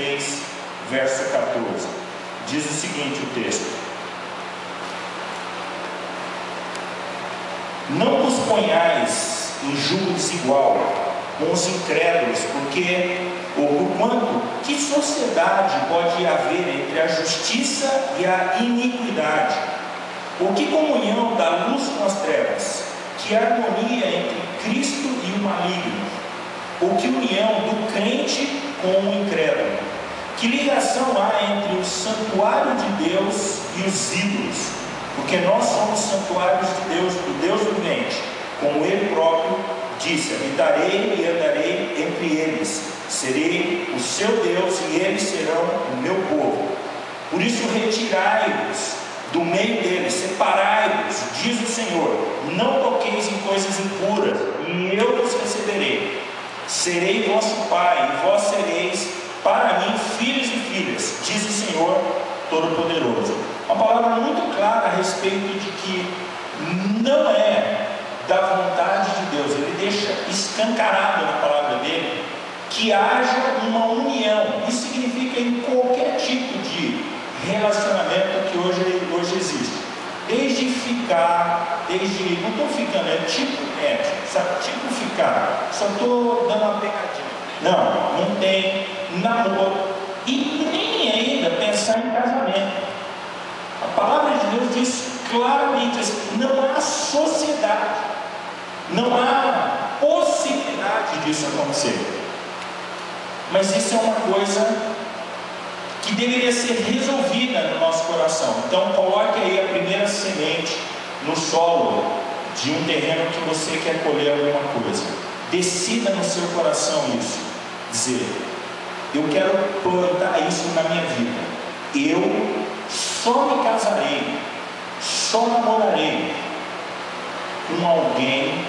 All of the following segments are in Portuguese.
3, verso 14. Diz o seguinte o texto: não vos ponhais em julgo desigual com os incrédulos, porque, ou por quanto, que sociedade pode haver entre a justiça e a iniquidade? Ou que comunhão da luz com as trevas? Que harmonia entre Cristo e o maligno? Ou que união do crente com o incrédulo? Que ligação há entre o santuário de Deus e os ídolos? Porque nós somos santuários de Deus, do Deus vivente, como Ele próprio disse: habitarei e andarei entre eles, serei o seu Deus e eles serão o meu povo. Por isso retirai-vos do meio deles, separai-vos, diz o Senhor, não toqueis em coisas impuras, e eu vos receberei. Serei vosso Pai, e vós sereis para mim filhos e filhas, diz o Senhor Todo-Poderoso. Uma palavra muito clara a respeito de que não é da vontade de Deus. Ele deixa escancarado na palavra dele que haja uma união. Isso significa em qualquer tipo de relacionamento que hoje existe. Desde ficar, não estou ficando, é tipo médico, sabe? Tipo ficar, só estou dando uma pegadinha. Não tem namoro e nem ainda pensar em casamento. A palavra de Deus diz claramente assim: não há sociedade, não há possibilidade disso acontecer. Mas isso é uma coisa que deveria ser resolvida no nosso coração. Então coloque aí a primeira semente no solo de um terreno que você quer colher alguma coisa. Decida no seu coração isso, dizer: eu quero plantar isso na minha vida. Eu só me casarei, só namorarei com alguém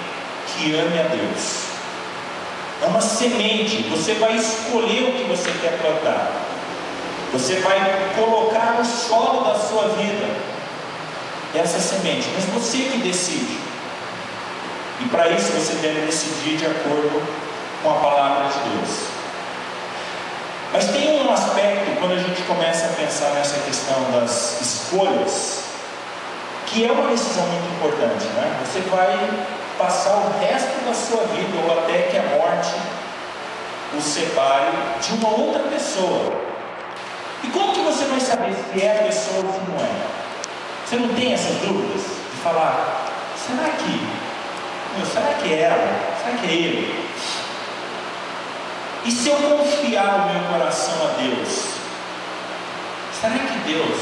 que ame a Deus. É uma semente. Você vai escolher o que você quer plantar. Você vai colocar no solo da sua vida essa semente, mas você que decide. E para isso você deve decidir de acordo com a palavra de Deus. Mas tem um aspecto, quando a gente começa a pensar nessa questão das escolhas, que é uma decisão muito importante, né? Você vai passar o resto da sua vida, ou até que a morte o separe de uma outra pessoa. E como que você vai saber se é a pessoa ou se não é? Você não tem essas dúvidas de falar: será que é ela? Será que é ele? E se eu confiar o meu coração a Deus, será que Deus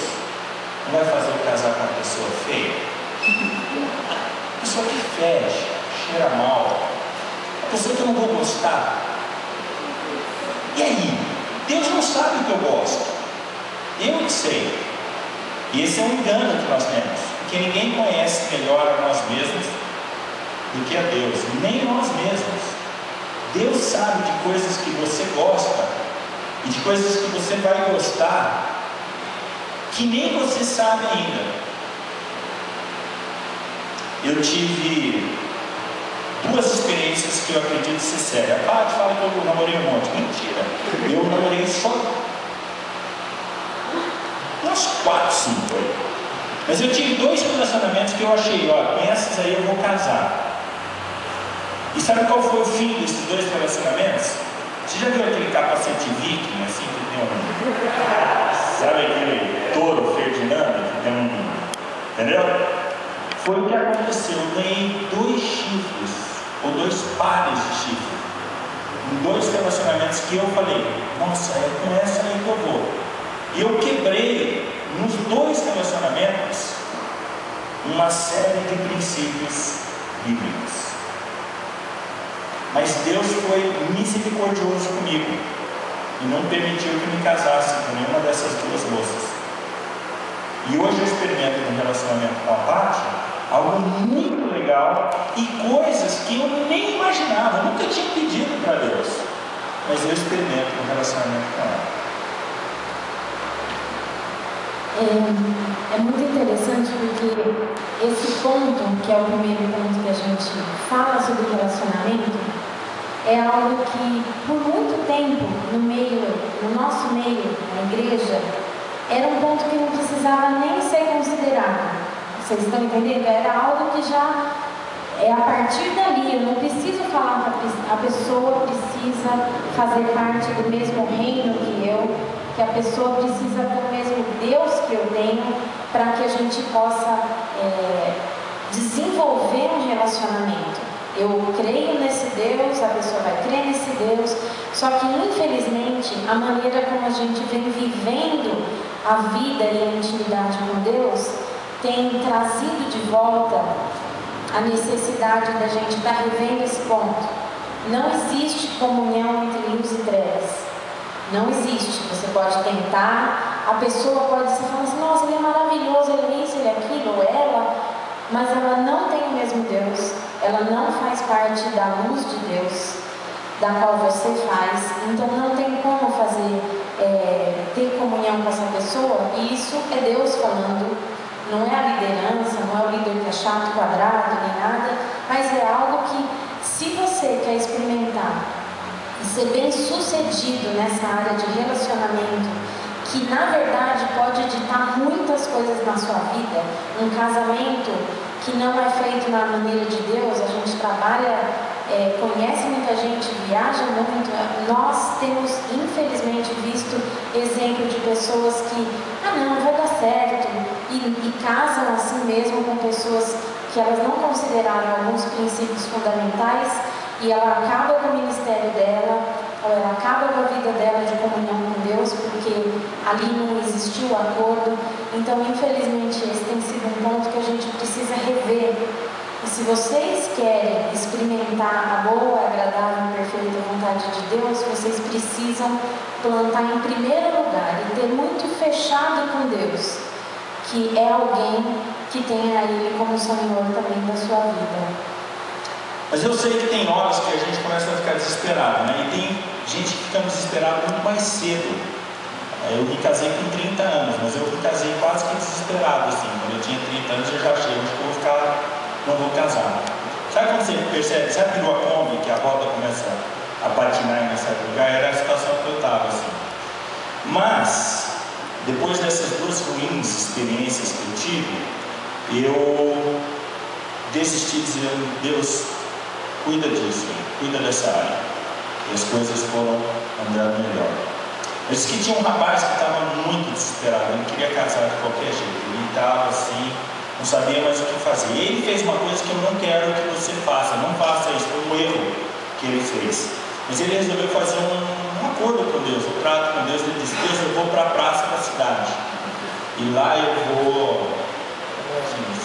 não vai fazer eu casar com uma pessoa feia? Uma pessoa que fede, cheira mal, uma pessoa que eu não vou gostar. E aí? Deus não sabe o que eu gosto, eu que sei. E esse é um engano que nós temos, porque ninguém conhece melhor a nós mesmos do que a Deus, nem nós mesmos. Deus sabe de coisas que você gosta e de coisas que você vai gostar que nem você sabe ainda. Eu tive duas experiências que eu acredito ser sérias. A Paty fala que eu namorei um monte. Mentira, eu namorei só uns 4, 5 aí. Mas eu tive 2 relacionamentos que eu achei: ó, com essas aí eu vou casar. E sabe qual foi o fim desses 2 relacionamentos? Você já viu aquele capacete viking, assim, que tem um... Sabe aquele touro Ferdinando, que tem um... Entendeu? Foi o que aconteceu. Eu ganhei 2 chifres, ou 2 pares de chifre, em 2 relacionamentos que eu falei: nossa, é com essa aí que eu vou. E eu quebrei, nos 2 relacionamentos, uma série de princípios bíblicos. Mas Deus foi misericordioso comigo e não permitiu que me casasse com nenhuma dessas 2 moças. E hoje eu experimento no relacionamento com a Paty algo muito legal e coisas que eu nem imaginava, eu nunca tinha pedido para Deus, mas eu experimento no relacionamento com ela. É muito interessante porque esse ponto, que é o primeiro ponto que a gente fala sobre relacionamento, é algo que por muito tempo no nosso meio, na igreja, era um ponto que não precisava nem ser considerado. Vocês estão entendendo? Era algo que já a partir dali, eu não preciso falar para a pessoa precisa fazer parte do mesmo reino que a pessoa precisa ter o mesmo Deus que eu tenho, para que a gente possa desenvolver um relacionamento. Eu creio nesse Deus, a pessoa vai crer nesse Deus, só que infelizmente a maneira como a gente vem vivendo a vida e a intimidade com Deus tem trazido de volta a necessidade da gente estar revendo esse ponto. Não existe comunhão entre luz e trevas. Não existe. Você pode tentar, a pessoa pode se falar assim, nossa, ele é maravilhoso, ele é isso, ele é aquilo, ou ela, mas ela não tem o mesmo Deus, ela não faz parte da luz de Deus, da qual você faz, então não tem como fazer, ter comunhão com essa pessoa, e isso é Deus falando. Não é a liderança, não é o líder que é chato, quadrado, nem nada, mas é algo que, se você quer experimentar e ser bem sucedido nessa área de relacionamento, que na verdade pode ditar muitas coisas na sua vida, um casamento que não é feito na maneira de Deus, a gente trabalha, conhece muita gente, viaja muito, nós temos infelizmente visto exemplo de pessoas que, não vai dar certo, e casam assim mesmo com pessoas que elas não consideraram alguns princípios fundamentais, e ela acaba com o ministério dela, ou ela acaba com a vida dela de comunhão com Deus, porque ali não existiu o acordo. Então infelizmente esse tem sido um ponto que a gente precisa rever. E se vocês querem experimentar a boa, agradável e perfeita vontade de Deus, vocês precisam plantar em primeiro lugar e ter muito fechado com Deus, que é alguém que tenha Ele como Senhor também da sua vida. Mas eu sei que tem horas que a gente começa a ficar desesperado, né? E tem gente que fica desesperado muito mais cedo. Eu me casei com 30 anos, mas eu me casei quase que desesperado, assim. Quando eu tinha 30 anos eu já achei, acho que não vou casar. Sabe quando você percebe, sabe a Kombi, que a roda começa a patinar em certo lugar? Era a situação que eu estava, assim. Mas, depois dessas duas ruins experiências que eu tive, eu desisti dizendo, Deus, cuida disso, cuida dessa área. E as coisas foram andando melhor. Eu disse que tinha um rapaz que estava muito desesperado, ele não queria casar de qualquer jeito, ele estava assim, não sabia mais o que fazer. E ele fez uma coisa que eu não quero que você faça, não faça isso, foi um erro que ele fez. Mas ele resolveu fazer um acordo com Deus, um trato com Deus. Ele disse, Deus, eu vou para a praça da cidade, e lá eu vou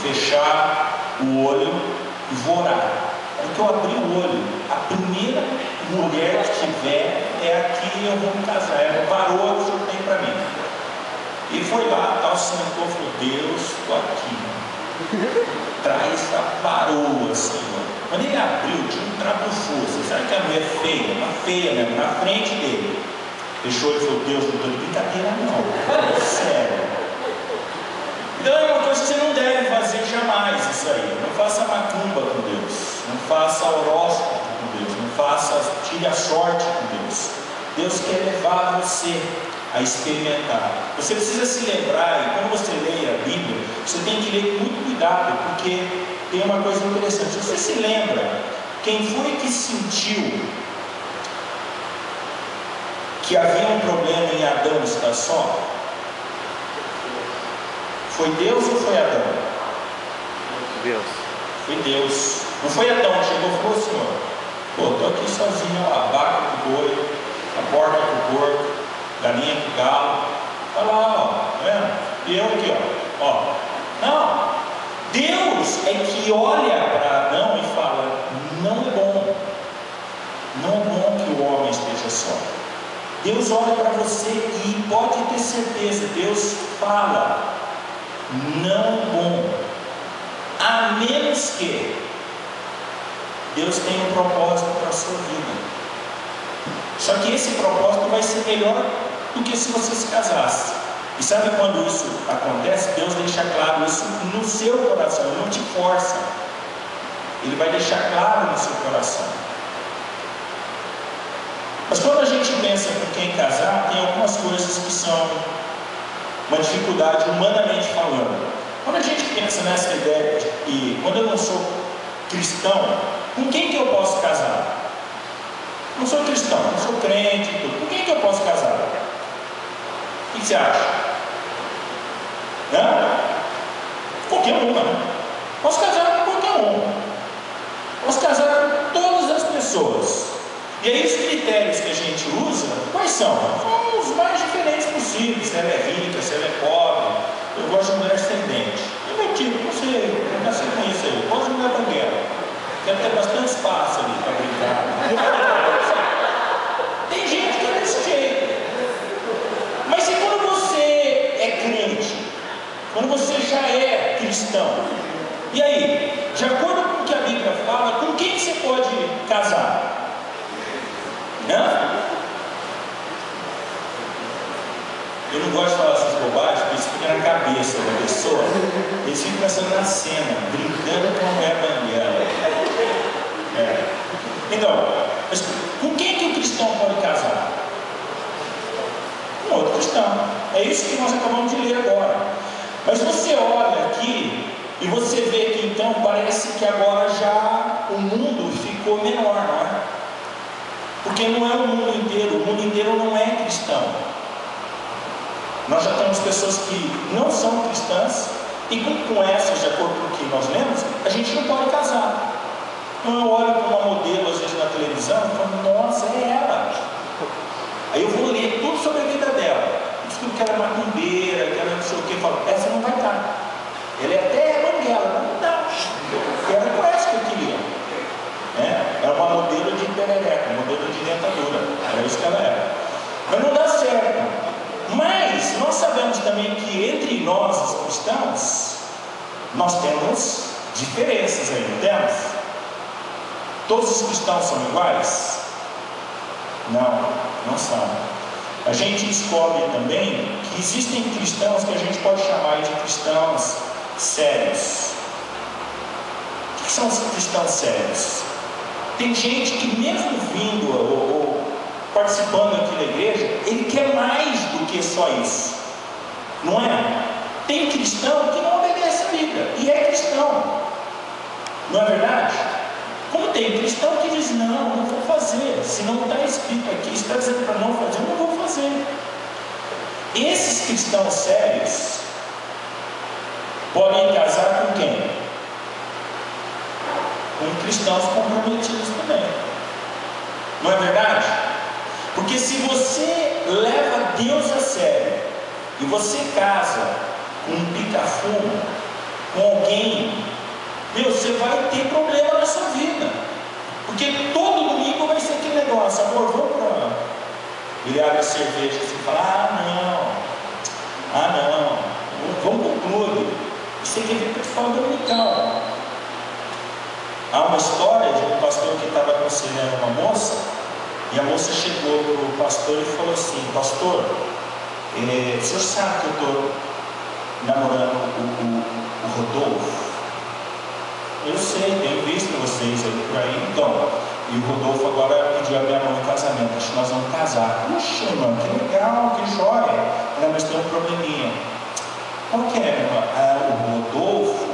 fechar o olho e vou orar. Quando eu abri o olho, a primeira mulher que tiver é a que eu vou me casar. Ela parou, o senhor tem para mim. Ele foi lá, tal, sentou, falou, Deus, estou aqui. Traz, parou assim, ó. Quando ele abriu, tinha um trabuço. Sabe que a mulher é feia? Uma feia mesmo, na frente dele. Fechou e falou, Deus, não estou de brincadeira não. Sério. Então é uma coisa que você não deve fazer jamais isso aí. Não faça macumba com Deus. Não faça horóscopo com Deus. Não faça, tire a sorte com Deus. Deus quer levar você a experimentar. Você precisa se lembrar, e quando você lê a Bíblia, você tem que ler com muito cuidado, porque tem uma coisa interessante. Você se lembra quem foi que sentiu que havia um problema em Adão estar só? Foi Deus ou foi Adão? Deus. Foi Deus. Não foi Adão que chegou e falou, Senhor, estou aqui sozinho, a vaca com o boi, a porca com o porco, galinha com o galo. Olha lá, ó, tá vendo? E eu aqui, ó. Não. Deus é que olha para Adão e fala, não é bom. Não é bom que o homem esteja só. Deus olha para você e pode ter certeza, Deus fala, não é bom, a menos que Deus tenha um propósito para a sua vida. Só que esse propósito vai ser melhor do que se você se casasse. E sabe quando isso acontece? Deus deixa claro isso no seu coração, Ele não te força, Ele vai deixar claro no seu coração. Mas quando a gente pensa com quem casar, tem algumas coisas que são uma dificuldade humanamente falando. Quando a gente pensa nessa ideia de que, quando eu não sou cristão, com quem que eu posso casar? Não sou cristão, não sou crente, tudo. Com quem que eu posso casar? O que você acha? Qualquer uma, né? Posso casar com qualquer um. Posso casar com todas as pessoas. E aí os critérios que a gente usa, quais são? São os mais diferentes possíveis. Se ela é rica, se ela é pobre. Eu gosto de mulher ascendente. É meu tipo, não sei, eu nasci com isso aí. Eu gosto de mulher banguela. Quero ter bastante espaço ali para brincar. Tem gente que é desse jeito. Mas se quando você é crente, quando você já é cristão, e aí, de acordo com o que a Bíblia fala, com quem você pode casar? Eu não gosto de falar essas bobagens, porque isso fica na cabeça da pessoa. Eles ficam pensando na cena, brincando com a mulher banguela. Então, mas com quem que o cristão pode casar? Com outro cristão. É isso que nós acabamos de ler agora. Mas você olha aqui e você vê que então parece que agora já o mundo ficou menor, não é? Porque não é o mundo inteiro não é cristão. Nós já temos pessoas que não são cristãs e com essas, de acordo com o que nós lemos, a gente não pode casar. Então eu olho para uma modelo às vezes na televisão e falo, nossa, é ela. Aí eu vou ler tudo sobre a vida dela. Descubro que ela é macumbeira, que ela não sei o que. Eu falo, essa não vai estar. Ela é até banguela, mas não dá. Porque ela não é essa que eu queria. É uma modelo de perereca, modelo de dentadura. Era isso que ela era. Mas não dá certo. Mas nós sabemos também que entre nós, os cristãos, nós temos diferenças aí, não temos? Todos os cristãos são iguais? Não são. A gente descobre também que existem cristãos que a gente pode chamar de cristãos sérios. O que são os cristãos sérios? Tem gente que mesmo vindo ou participando aqui da igreja, ele quer mais do que só isso. Não é? Tem cristão que não obedece a Bíblia e é cristão. Não é verdade? Como tem cristão que diz, não vou fazer. Se não está escrito aqui, está dizendo para não fazer, eu não vou fazer. Esses cristãos sérios podem casar com quem? Com cristãos comprometidos também. Não é verdade? Porque se você leva Deus a sério e você casa com um pica-fumo, com alguém, você vai ter problema na sua vida. Porque todo domingo vai ser aquele negócio, amor, vamos para... Ele abre a cerveja e você fala, não, vamos para o clube. Você quer vir para a escola dominical. Há uma história de um pastor que estava aconselhando uma moça, e a moça chegou para o pastor e falou assim, pastor, o senhor sabe que eu estou namorando o Rodolfo? Eu sei, tenho visto vocês aí por aí, então. E o Rodolfo agora pediu a minha mão em casamento, acho que nós vamos casar. Puxa, irmão, que legal, que joia. Não, mas tem um probleminha. Qual que é, irmão? O Rodolfo,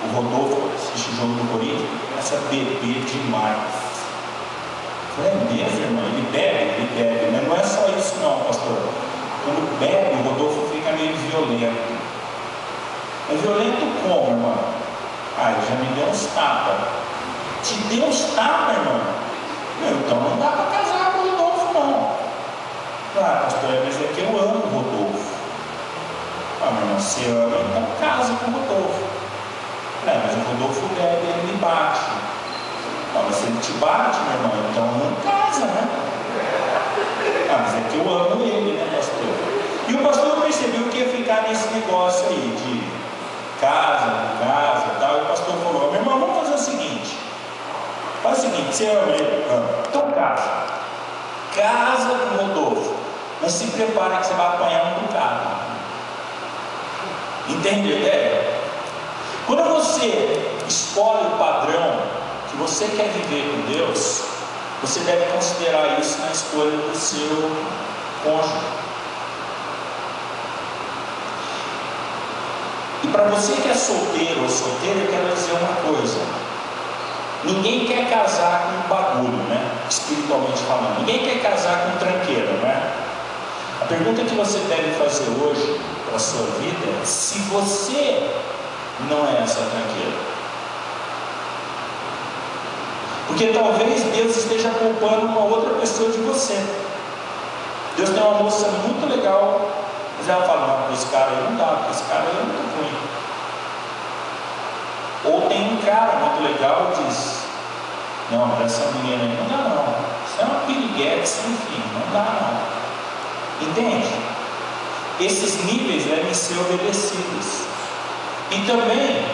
o Rodolfo, assiste o jogo do Corinthians, começa a beber demais. Eu falei, é mesmo, irmão? Ele bebe, mas não é só isso não, pastor. Quando bebe, o Rodolfo fica meio violento. Mas violento como, irmão? Ele já me deu uns tapas. Te deu uns tapas, irmão? Então não dá para casar com o Rodolfo, não. Pastor, mas é que eu amo o Rodolfo. Meu irmão, você ama, então casa com o Rodolfo. Mas o Rodolfo bebe, ele me bate. Mas se ele te bate, meu irmão, então não casa, né? Mas é que eu amo ele, né, pastor? E o pastor percebeu que ia ficar nesse negócio aí de casa, não casa e tal. E o pastor falou, meu irmão, vamos fazer o seguinte. Faz o seguinte, você ama ele? Então casa com o Rodolfo. Mas se prepara que você vai apanhar um bocado. Entende a ideia? Quando você escolhe o padrão que você quer viver com Deus, você deve considerar isso na escolha do seu cônjuge. E para você que é solteiro ou solteira, eu quero dizer uma coisa: ninguém quer casar com um bagulho, né? Espiritualmente falando, ninguém quer casar com tranqueira, né? A pergunta que você deve fazer hoje para a sua vida é se você não é essa tranqueira. Porque talvez Deus esteja poupando uma outra pessoa de você. Deus tem uma moça muito legal, mas ela fala: não, esse cara aí não dá, porque esse cara aí é muito ruim. Ou tem um cara muito legal e diz: não, mas essa menina aí não dá não, isso é uma piriguete sem fim, não dá não. Entende? Esses níveis devem ser obedecidos. E também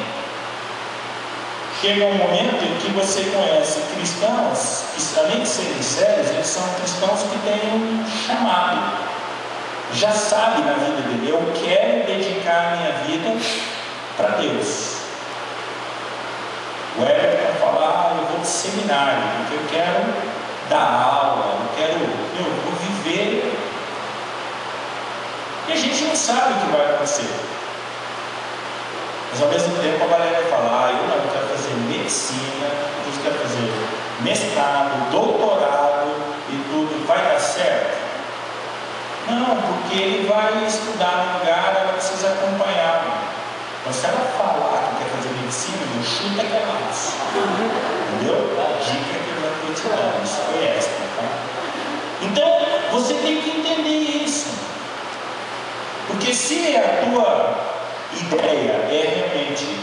chega um momento em que você conhece cristãos que, além de serem sérios, eles são cristãos que têm um chamado. Já sabe na vida dele: eu quero dedicar a minha vida para Deus. O Everton fala: eu vou de seminário, porque eu quero dar aula, eu vou viver. E a gente não sabe o que vai acontecer. Mas ao mesmo tempo a galera vai falar: eu quero fazer medicina, eu quero fazer mestrado, doutorado e tudo, vai dar certo? Não, porque ele vai estudar no lugar, ela precisa acompanhar. Mas se ela falar que quer fazer medicina, não chuta que ela faz. Entendeu? A dica que eu já estou te dando, isso foi essa, tá? Então, você tem que entender isso. Porque se a tua ideia é realmente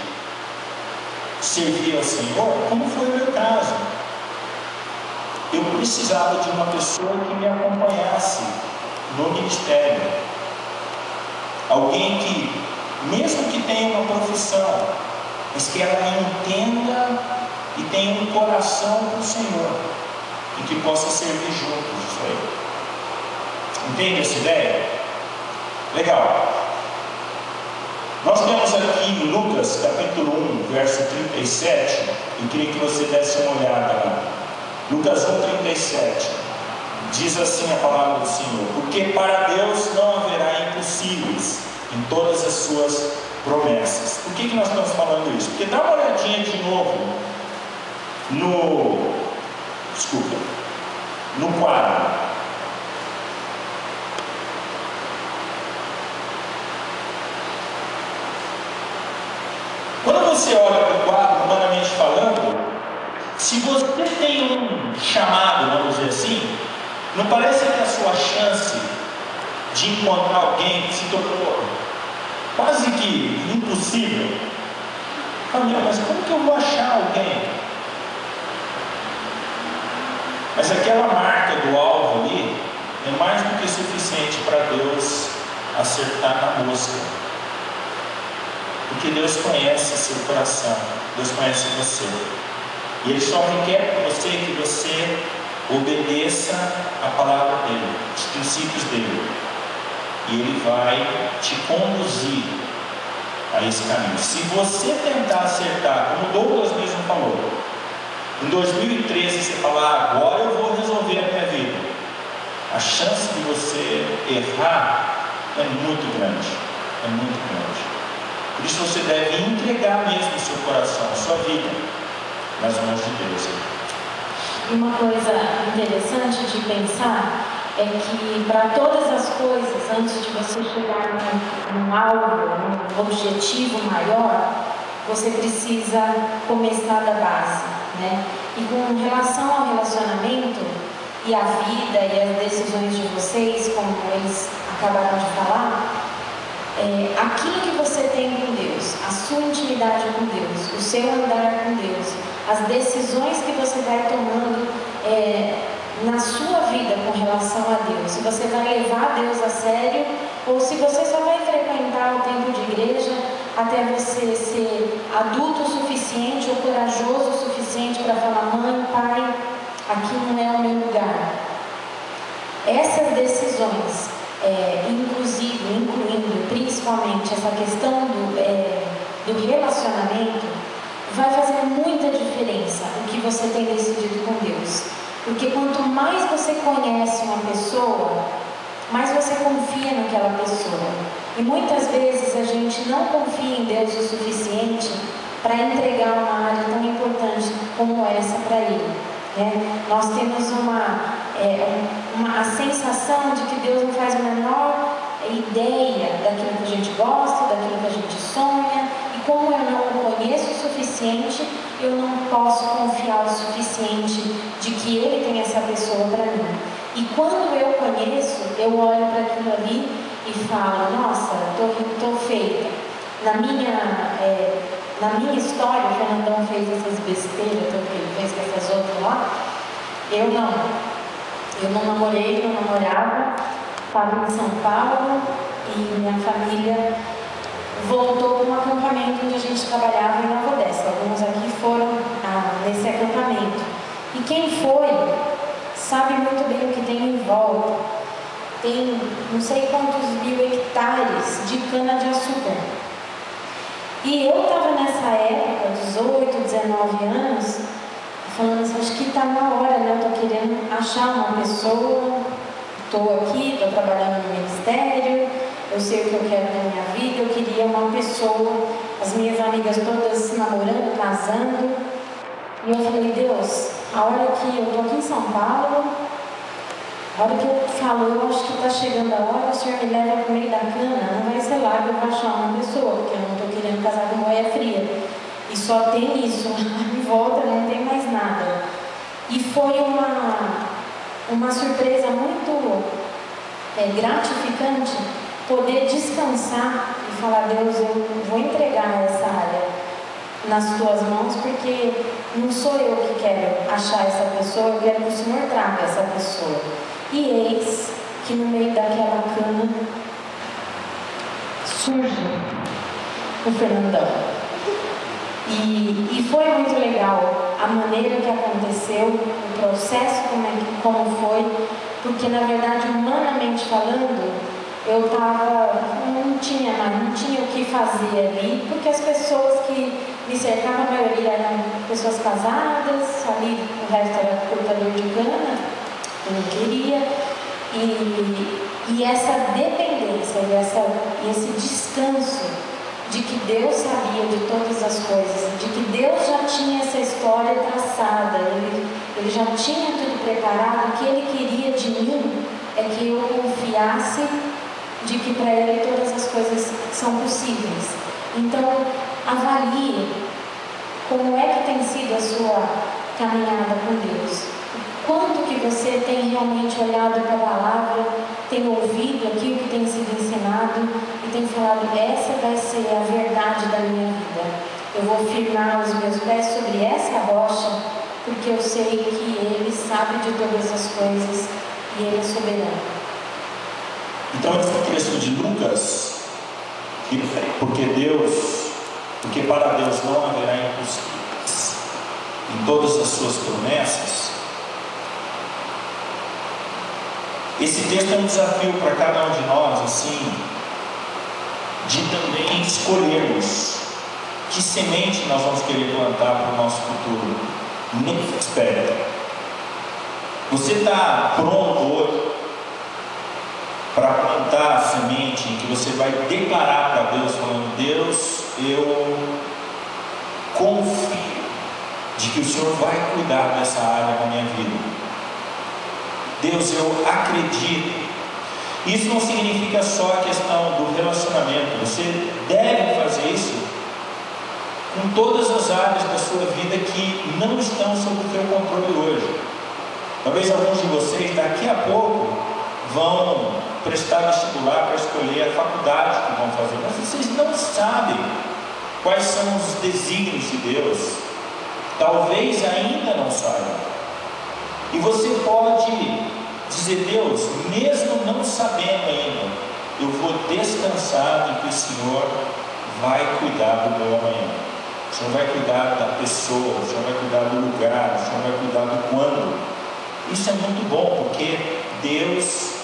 servir ao Senhor, como foi o meu caso, eu precisava de uma pessoa que me acompanhasse no ministério. Alguém que, mesmo que tenha uma profissão, mas que ela entenda e tenha um coração para o Senhor e que possa servir juntos isso aí. Entende essa ideia? Legal. Nós temos aqui em Lucas capítulo 1, verso 37. Eu queria que você desse uma olhada lá. Lucas 1, 37. Diz assim a palavra do Senhor: porque para Deus não haverá impossíveis em todas as suas promessas. Por que nós estamos falando isso? Porque dá uma olhadinha de novo no quadro. Quando você olha para o quadro, humanamente falando, se você tem um chamado, vamos dizer assim, não parece que a sua chance de encontrar alguém se tornou quase que impossível? Mas como que eu vou achar alguém? Mas aquela marca do alvo ali é mais do que suficiente para Deus acertar na mosca. Porque Deus conhece seu coração, Deus conhece você. E Ele só requer de você que você obedeça a palavra dEle, os princípios dEle. E Ele vai te conduzir a esse caminho. Se você tentar acertar, como Douglas mesmo falou, em 2013 você falar: agora eu vou resolver a minha vida, a chance de você errar é muito grande. É muito grande. Por isso você deve entregar mesmo o seu coração, a sua vida nas mãos de Deus. E uma coisa interessante de pensar é que para todas as coisas, antes de você chegar num alvo, num objetivo maior, você precisa começar da base, né? E com relação ao relacionamento e a vida e as decisões de vocês, como eles acabaram de falar, aquilo que você tem com Deus, a sua intimidade com Deus, o seu andar com Deus, as decisões que você vai tomando na sua vida com relação a Deus, se você vai levar Deus a sério ou se você só vai frequentar o tempo de igreja até você ser adulto o suficiente ou corajoso o suficiente para falar: mãe, pai, aqui não é o meu lugar. Essas decisões, incluindo principalmente essa questão do relacionamento, vai fazer muita diferença o que você tem decidido com Deus. Porque quanto mais você conhece uma pessoa, mais você confia naquela pessoa. E muitas vezes a gente não confia em Deus o suficiente para entregar uma área tão importante como essa para Ele, né? Nós temos a sensação de que Deus não faz a menor ideia daquilo que a gente gosta, daquilo que a gente sonha, e como eu não o conheço o suficiente, eu não posso confiar o suficiente de que Ele tem essa pessoa para mim. E quando eu conheço, eu olho para aquilo ali e falo, nossa, estou feita. Na minha história, o Fernandão fez essas besteiras, tanto que ele fez com essas outras lá. Eu não namorei, não namorava, estava em São Paulo e minha família voltou para um acampamento onde a gente trabalhava em Nova Odessa. Alguns aqui foram nesse acampamento. E quem foi sabe muito bem o que tem em volta. Tem não sei quantos mil hectares de cana-de-açúcar. E eu estava nessa época, 18, 19 anos, falando assim, acho que está na hora, né? Eu estou querendo achar uma pessoa, estou aqui, estou trabalhando no ministério, eu sei o que eu quero na minha vida, eu queria uma pessoa, as minhas amigas todas namorando, casando. E eu falei, Deus, a hora que eu estou aqui em São Paulo, a hora que eu falo, eu acho que está chegando a hora, o Senhor me leva para o meio da cana, não vai ser lá que eu vou achar uma pessoa, porque eu não estou querendo casar com boia fria. E só tem isso, em volta não tem mais nada. E foi uma surpresa muito gratificante poder descansar e falar, Deus, eu vou entregar essa área nas tuas mãos, porque não sou eu que quero achar essa pessoa, eu quero que o Senhor traga essa pessoa. E eis que no meio daquela cana surge o Fernandão. E foi muito legal a maneira que aconteceu, o processo como foi, porque na verdade, humanamente falando, eu não tinha o que fazer ali, porque as pessoas que me cercavam, a maioria eram pessoas casadas, ali o resto era cortador de cana, eu não queria, e essa dependência, e esse descanso de que Deus sabia de todas as coisas, de que Deus já tinha essa história traçada, ele já tinha tudo preparado, o que Ele queria de mim é que eu confiasse de que para Ele todas as coisas são possíveis. Então, avalie como é que tem sido a sua caminhada com Deus. Quanto que você tem realmente olhado para a palavra, tem ouvido aquilo que tem sido ensinado e tem falado, essa vai ser a verdade da minha vida. Eu vou firmar os meus pés sobre essa rocha, porque eu sei que Ele sabe de todas as coisas e Ele é soberano. Então esse texto de Lucas, porque para Deus não haverá impossíveis em todas as suas promessas, esse texto é um desafio para cada um de nós, assim, de também escolhermos que semente nós vamos querer plantar para o nosso futuro. Nesse aspecto, você está pronto hoje para plantar a semente em que você vai declarar para Deus, falando, Deus, eu confio de que o Senhor vai cuidar dessa área da minha vida. Deus, eu acredito. Isso não significa só a questão do relacionamento. Você deve fazer isso com todas as áreas da sua vida que não estão sob o seu controle hoje. Talvez alguns de vocês daqui a pouco vão prestar vestibular para escolher a faculdade que vão fazer, mas vocês não sabem quais são os desígnios de Deus. Talvez ainda não saibam. E você pode dizer, Deus, mesmo não sabendo ainda, eu vou descansar em que o Senhor vai cuidar do meu amanhã. O Senhor vai cuidar da pessoa, o Senhor vai cuidar do lugar, o Senhor vai cuidar do quando. Isso é muito bom, porque Deus,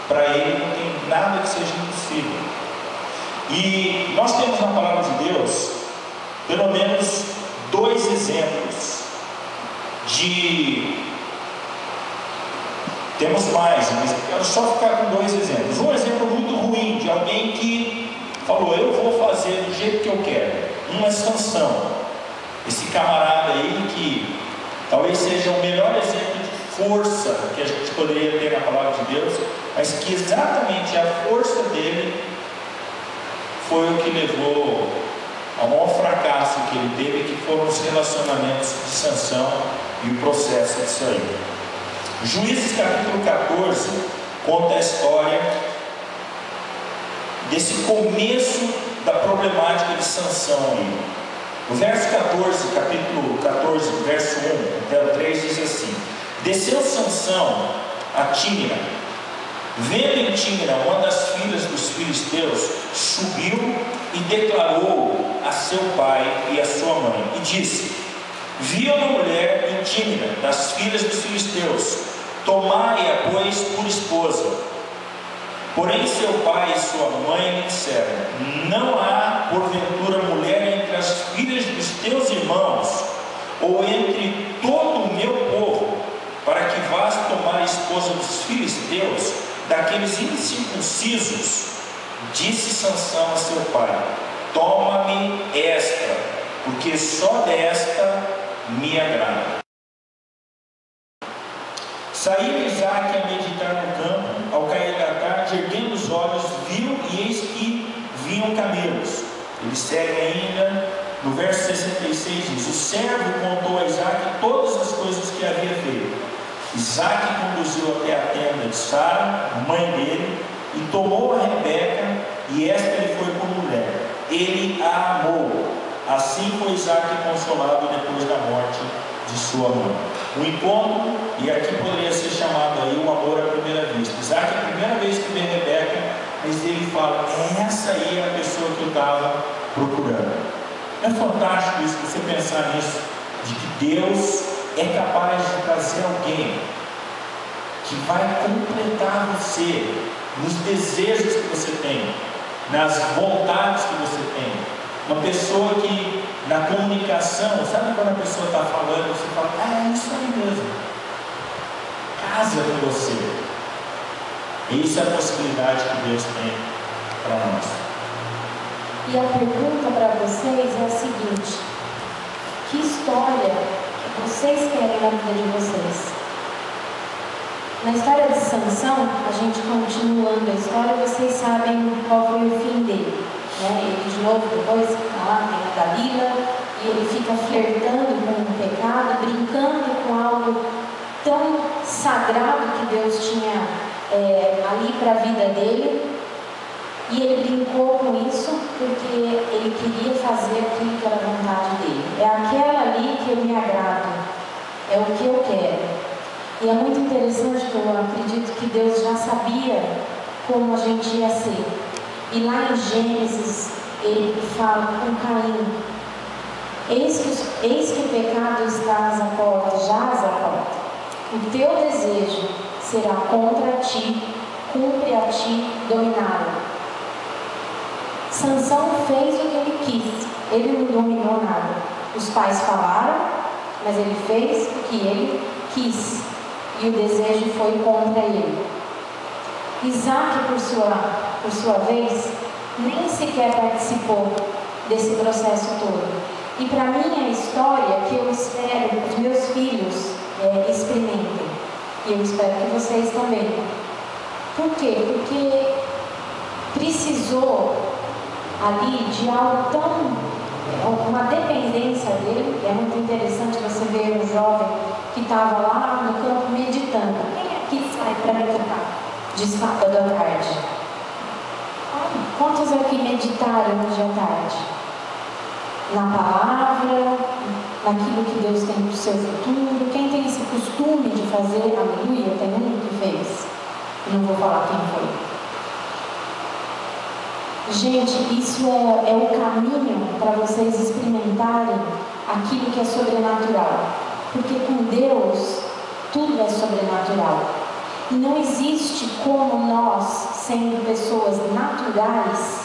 para Ele, não tem nada que seja impossível. E nós temos na palavra de Deus, pelo menos dois exemplos de... Temos mais, mas eu quero só ficar com dois exemplos. Um exemplo muito ruim de alguém que falou: eu vou fazer do jeito que eu quero. Um é Sansão, esse camarada aí que talvez seja o melhor exemplo de força que a gente poderia ter na palavra de Deus, mas que exatamente a força dele foi o que levou ao maior fracasso que ele teve, que foram os relacionamentos de Sansão e o processo disso aí. Juízes capítulo 14 conta a história desse começo da problemática de Sansão aí. O verso 14, capítulo 14, verso 1 até o 3 diz assim: desceu Sansão a Tímina, vendo em Tímina uma das filhas dos filisteus, subiu e declarou a seu pai e a sua mãe, e disse: vi uma mulher em Tímina, das filhas dos filisteus, tomai-a, pois, por esposa. Porém seu pai e sua mãe lhe disseram: não há porventura mulher entre as filhas dos teus irmãos, ou entre todo o meu povo, para que vás tomar a esposa dos filisteus, daqueles incircuncisos? Disse Sansão a seu pai: toma-me esta, porque só desta me agrada. Saiu Isaque a meditar no campo. Ao cair da tarde, erguendo os olhos, viu, e eis que vinham camelos. Ele segue ainda no verso 66, diz: o servo contou a Isaque todas as coisas que havia feito. Isaque conduziu até a tenda de Sara, mãe dele, e tomou a Rebeca, e esta lhe foi por mulher. Ele a amou. Assim foi Isaque consolado depois da morte de sua mãe. O encontro, e aqui poderia ser chamado aí o amor à primeira vista. Isaque, a primeira vez que vê Rebeca, mas ele fala: essa aí é a pessoa que eu estava procurando. É fantástico isso, você pensar nisso, de que Deus é capaz de trazer alguém que vai completar você nos desejos que você tem, nas vontades que você tem. Uma pessoa que na comunicação, sabe quando a pessoa está falando, você fala: é isso aí mesmo, casa com você. Isso é a possibilidade que Deus tem para nós. E a pergunta para vocês é a seguinte: que história que vocês querem na vida de vocês? Na história de Sansão, a gente continuando a história, vocês sabem qual foi o fim dele, né? Ele de novo depois lá tem a Dalila, e ele fica flertando com o pecado, brincando com algo tão sagrado que Deus tinha ali para a vida dele. E ele brincou com isso porque ele queria fazer aquilo que era a vontade dele. É aquela ali que eu me agrado, é o que eu quero. E é muito interessante que eu acredito que Deus já sabia como a gente ia ser. E lá em Gênesis, ele fala com Caim: eis que o pecado está à porta, jaz à porta. O teu desejo será contra ti, cumpre a ti dominá-lo. Sansão fez o que ele quis, ele não dominou nada. Os pais falaram, mas ele fez o que ele quis, e o desejo foi contra ele. Isaque, por sua vez, nem sequer participou desse processo todo. E para mim, a história que eu espero que os meus filhos experimentem, e eu espero que vocês também. Por quê? Porque precisou ali de algo tão, uma dependência dele. É muito interessante você ver um jovem que estava lá no campo meditando. Quem aqui sai para meditar de sábado à tarde? Quantos aqui meditaram hoje à tarde? Na palavra, naquilo que Deus tem para o seu futuro. Quem tem esse costume de fazer, aleluia, tem um que fez. Não vou falar quem foi. Gente, isso é o caminho para vocês experimentarem aquilo que é sobrenatural. Porque com Deus, tudo é sobrenatural. E não existe como nós, sendo pessoas naturais,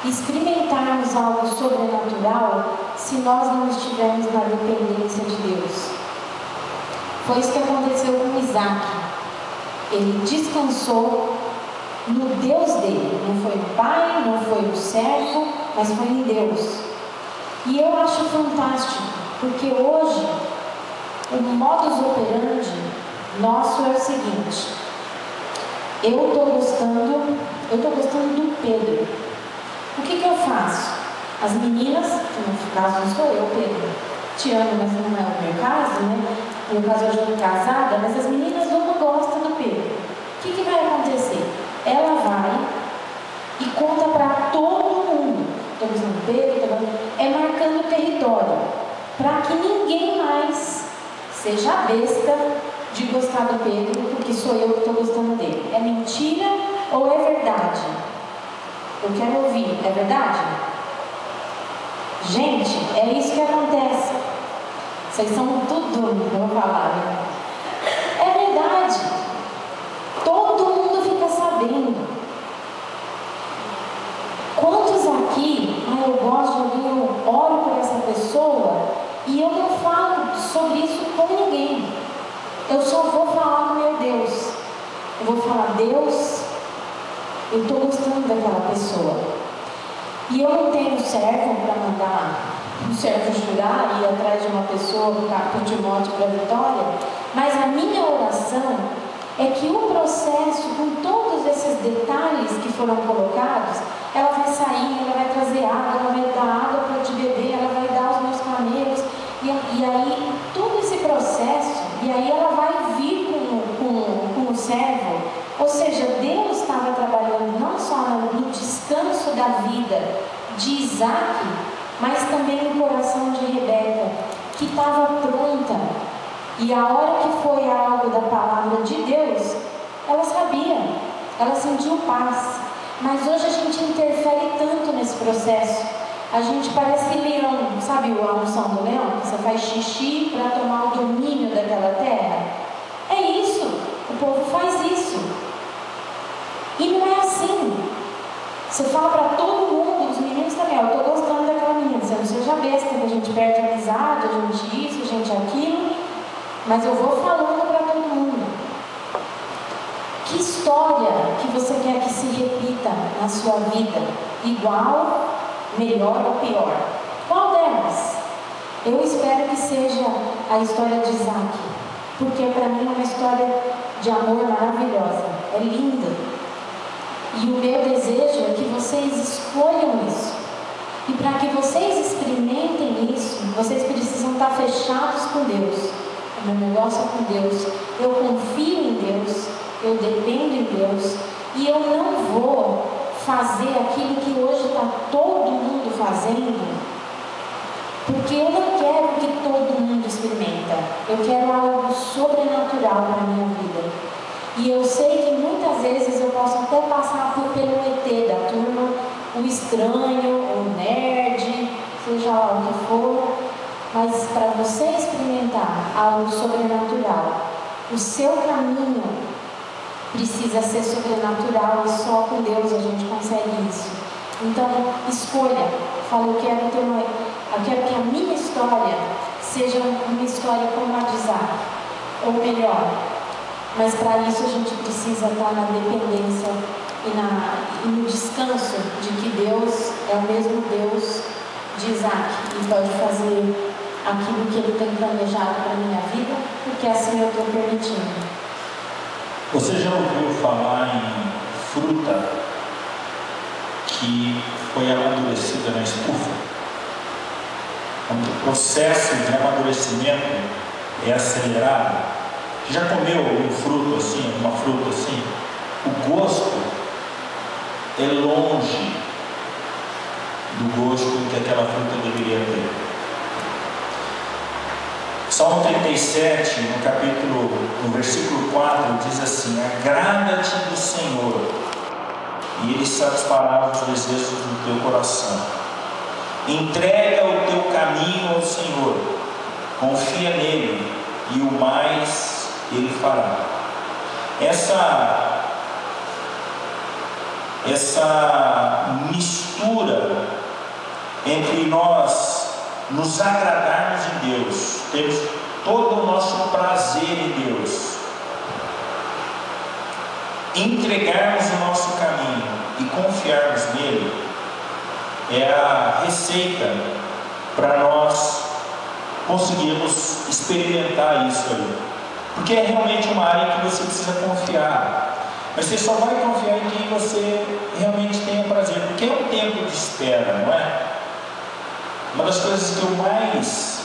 experimentarmos algo sobrenatural se nós não estivermos na dependência de Deus. Foi isso que aconteceu com Isaac. Ele descansou no Deus dele. Não foi o pai, não foi o servo, mas foi em Deus. E eu acho fantástico, porque hoje o modus operandi nosso é o seguinte: eu estou gostando do Pedro. O que eu faço? As meninas, que no caso não sou eu, Pedro, tirando, mas não é o meu caso, né? No caso eu estou casada, mas as meninas não gostam do Pedro. O que vai acontecer? Ela vai e conta para todo mundo. Estou gostando do Pedro, é marcando o território, para que ninguém mais seja besta de gostar do Pedro, porque sou eu que estou gostando dele. É mentira ou é verdade? Eu quero ouvir, é verdade? Gente, é isso que acontece. Vocês são tudo, eu vou falar, né? É verdade. Todo mundo fica sabendo. Quantos aqui, eu gosto de alguém, eu oro por essa pessoa e eu não falo sobre isso com ninguém. Eu só vou falar com meu Deus. Eu vou falar: Deus, eu estou gostando daquela pessoa. E eu não tenho servo para mandar um servo jurar e ir atrás de uma pessoa para Timóteo, para Vitória, mas a minha oração é que o processo, com todos esses detalhes que foram colocados, ela vai sair, ela vai trazer água, ela vai dar água para te beber, ela vai dar os meus camelos, e aí todo esse processo, e aí ela vai vir com o servo. Ou seja, Deus estava trabalhando não só no descanso da vida de Isaac, mas também no coração de Rebeca, que estava pronta. E a hora que foi algo da palavra de Deus, ela sabia, ela sentiu paz. Mas hoje a gente interfere tanto nesse processo. A gente parece leão, sabe a unção do leão? Você faz xixi para tomar o domínio daquela terra. É isso, o povo faz isso. E não é assim. Você fala para todo mundo, os meninos também: eu estou gostando daquela menina. Você não seja besta, que a gente perde a amizade, a gente isso, a gente aquilo. Mas eu vou falando para todo mundo. Que história que você quer que se repita na sua vida? Igual, melhor ou pior? Qual delas? Eu espero que seja a história de Isaac, porque para mim é uma história de amor maravilhosa. É linda. E o meu desejo é que vocês escolham isso. E para que vocês experimentem isso, vocês precisam estar fechados com Deus. O meu negócio é com Deus. Eu confio em Deus. Eu dependo em Deus. E eu não vou fazer aquilo que hoje está todo mundo fazendo, porque eu não quero que todo mundo experimenta. Eu quero algo sobrenatural para a minha vida. E eu sei que muitas vezes eu posso até passar pelo ET da turma, o estranho, o nerd, seja lá o que for, mas para você experimentar algo sobrenatural, o seu caminho precisa ser sobrenatural, e só com Deus a gente consegue isso. Então, escolha. Fala: eu quero que a minha história seja uma história como a de Isaac, ou melhor. Mas para isso a gente precisa estar na dependência e no descanso de que Deus é o mesmo Deus de Isaac e pode fazer aquilo que Ele tem planejado para a minha vida, porque assim eu estou permitindo. Você já ouviu falar em fruta que foi amadurecida na estufa? Quando o processo de amadurecimento é acelerado. Já comeu um fruto assim, uma fruta assim? O gosto é longe do gosto que aquela fruta deveria ter. Salmo 37, no versículo 4, diz assim: agrada-te do Senhor, e Ele satisfará os desejos do teu coração. Entrega o teu caminho ao Senhor, confia nele, e o mais Ele fará. Essa mistura mistura entre nós nos agradarmos em Deus, temos todo o nosso prazer em Deus, entregarmos o nosso caminho e confiarmos nele, é a receita para nós conseguirmos experimentar isso aí. Porque é realmente uma área que você precisa confiar. Mas você só vai confiar em quem você realmente tenha prazer. Porque é um tempo de espera, não é? Uma das coisas que eu mais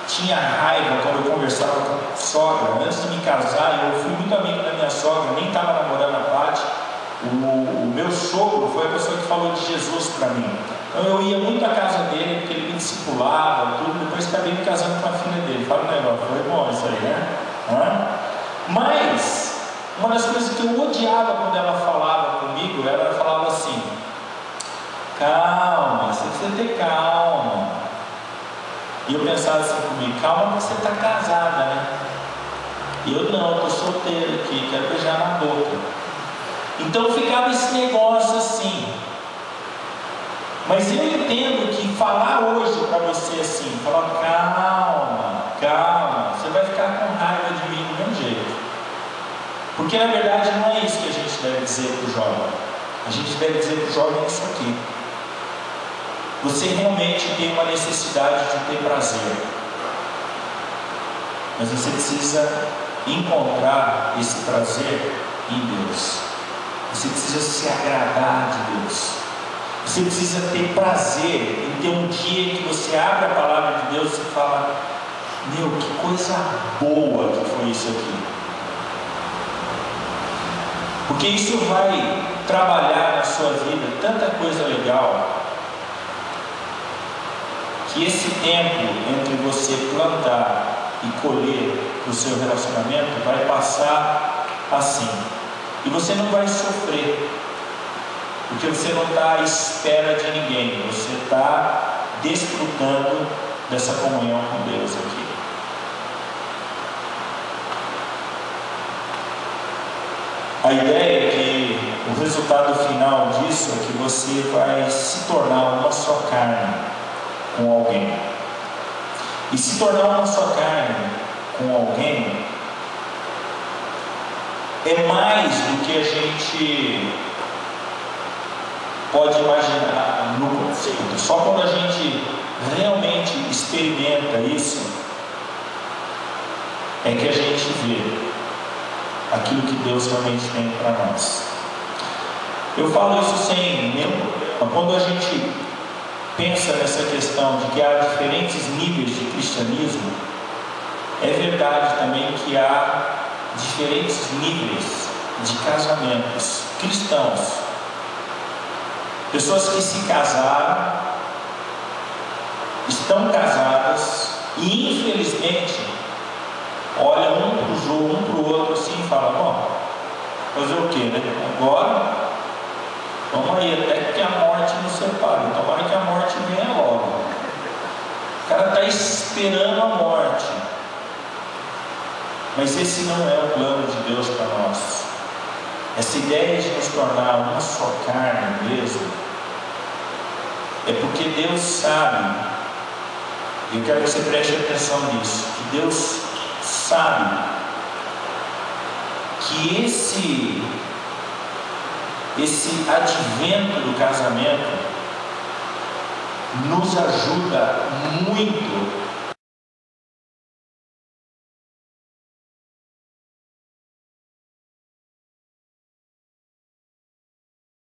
tinha raiva quando eu conversava com a sogra, antes de me casar, eu fui muito amigo da minha sogra, nem estava namorando a Paty. O meu sogro foi a pessoa que falou de Jesus para mim. Então eu ia muito à casa dele, porque ele me discipulava, tudo. Depois acabei me casando com a filha dele. Fala um negócio, foi bom isso aí, né? Mas uma das coisas que eu odiava quando ela falava comigo, ela falava assim: calma, você precisa ter calma. E eu pensava assim comigo: calma, porque você está casada, né? E eu não, estou solteiro aqui, quero beijar na boca. Então ficava esse negócio assim. Mas eu entendo que falar hoje para você assim, falar calma, você vai ficar com raiva de mim do mesmo jeito. Porque na verdade não é isso que a gente deve dizer para o jovem. A gente deve dizer para o jovem isso aqui: você realmente tem uma necessidade de ter prazer, mas você precisa encontrar esse prazer em Deus. Você precisa se agradar de Deus. Você precisa ter prazer em ter um dia que você abre a palavra de Deus e fala: meu, que coisa boa que foi isso aqui. Porque isso vai trabalhar na sua vida tanta coisa legal, que esse tempo entre você plantar e colher o seu relacionamento vai passar assim. E você não vai sofrer, porque você não está à espera de ninguém, você está desfrutando dessa comunhão com Deus aqui. A ideia é que o resultado final disso é que você vai se tornar uma só carne com alguém. E se tornar uma só carne com alguém é mais do que a gente pode imaginar no conceito. Só quando a gente realmente experimenta isso é que a gente vê aquilo que Deus realmente tem para nós. Eu falo isso sem nenhum problema. Quando a gente pensa nessa questão de que há diferentes níveis de cristianismo, é verdade também que há diferentes níveis de casamentos cristãos. Pessoas que se casaram, estão casadas e infelizmente olham um para o outro assim e falam: bom, fazer o que, né? Agora vamos aí, até que a morte nos separe. Tomara que a morte venha logo. O cara está esperando a morte. Mas esse não é o plano de Deus para nós. Essa ideia de nos tornar uma só carne mesmo, é porque Deus sabe, e eu quero que você preste atenção nisso, que Deus sabe que esse advento do casamento nos ajuda muito